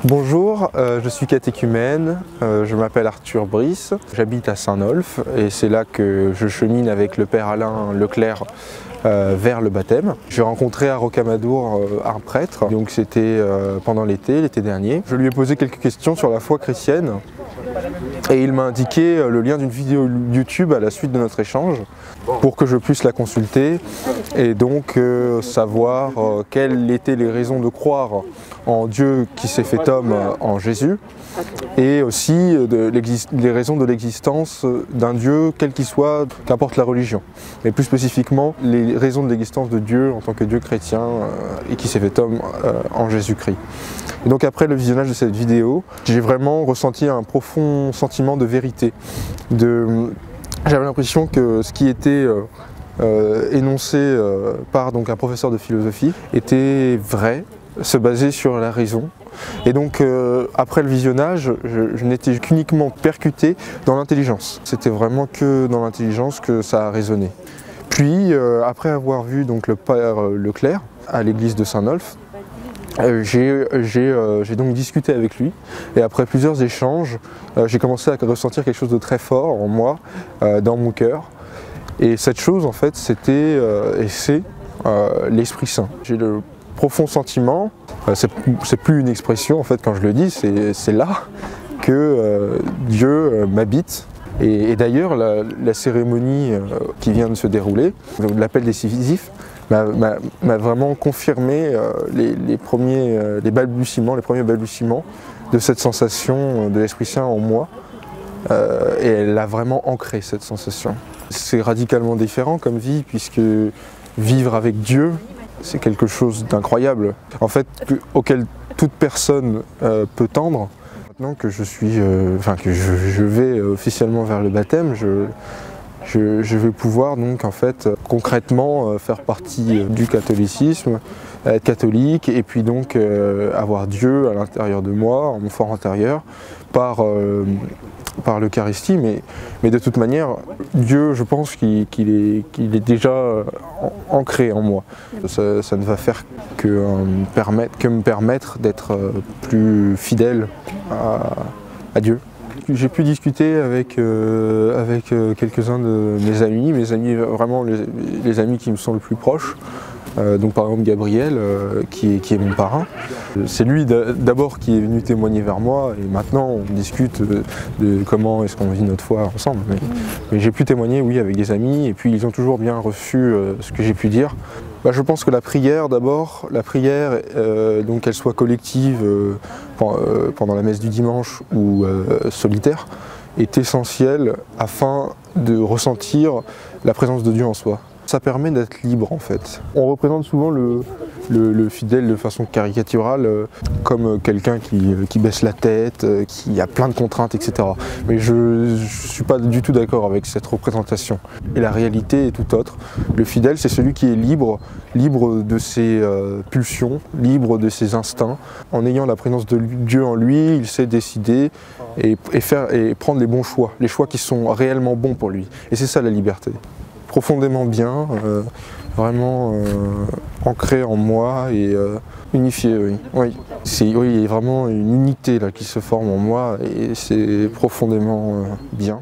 Bonjour, je suis catéchumène, je m'appelle Arthur Brice, j'habite à Saint-Nolff et c'est là que je chemine avec le père Alain Leclerc vers le baptême. J'ai rencontré à Rocamadour un prêtre, donc c'était pendant l'été dernier. Je lui ai posé quelques questions sur la foi chrétienne et il m'a indiqué le lien d'une vidéo YouTube à la suite de notre échange pour que je puisse la consulter et donc savoir quelles étaient les raisons de croire en Dieu qui s'est fait homme en Jésus et aussi les raisons de l'existence d'un Dieu quel qu'il soit, qu'importe la religion. Mais plus spécifiquement les raisons de l'existence de Dieu en tant que Dieu chrétien et qui s'est fait homme en Jésus-Christ. Et donc après le visionnage de cette vidéo, j'ai vraiment ressenti un profond sentiment de vérité. J'avais l'impression que ce qui était énoncé par un professeur de philosophie était vrai, se basait sur la raison. Et donc après le visionnage, je n'étais qu'uniquement percuté dans l'intelligence. C'était vraiment que dans l'intelligence que ça a résonné. Puis après avoir vu donc le père Leclerc à l'église de Saint-Nolff, j'ai donc discuté avec lui et après plusieurs échanges, j'ai commencé à ressentir quelque chose de très fort en moi, dans mon cœur. Et cette chose en fait c'était et c'est l'Esprit Saint. J'ai le profond sentiment, c'est plus une expression en fait quand je le dis, c'est là que Dieu m'habite. Et d'ailleurs la cérémonie qui vient de se dérouler, l'appel décisif, m'a vraiment confirmé les premiers balbutiements de cette sensation de l'Esprit Saint en moi. Et elle a vraiment ancré cette sensation. C'est radicalement différent comme vie puisque vivre avec Dieu, c'est quelque chose d'incroyable. En fait, auquel toute personne peut tendre. Maintenant que je vais officiellement vers le baptême, je vais pouvoir donc en fait concrètement faire partie du catholicisme, être catholique et puis donc avoir Dieu à l'intérieur de moi, en mon fort intérieur, par l'Eucharistie, mais de toute manière, Dieu, je pense qu'il est déjà ancré en moi. Ça ne va faire que me permettre d'être plus fidèle à Dieu. J'ai pu discuter avec quelques-uns de mes amis vraiment les amis qui me sont le plus proches. Donc par exemple Gabriel, qui est mon parrain. C'est lui d'abord qui est venu témoigner vers moi et maintenant on discute de comment est-ce qu'on vit notre foi ensemble. Mais j'ai pu témoigner, oui, avec des amis et puis ils ont toujours bien reçu ce que j'ai pu dire. Je pense que la prière d'abord, donc qu'elle soit collective pendant la messe du dimanche ou solitaire, est essentielle afin de ressentir la présence de Dieu en soi. Ça permet d'être libre en fait. On représente souvent le fidèle de façon caricaturale comme quelqu'un qui baisse la tête, qui a plein de contraintes, etc. Mais je ne suis pas du tout d'accord avec cette représentation. Et la réalité est tout autre. Le fidèle, c'est celui qui est libre de ses pulsions, libre de ses instincts. En ayant la présence de Dieu en lui, il sait décider et prendre les bons choix, les choix qui sont réellement bons pour lui. Et c'est ça la liberté. Profondément bien, vraiment ancré en moi et unifié, oui. Oui, il y a vraiment une unité là, qui se forme en moi et c'est profondément bien.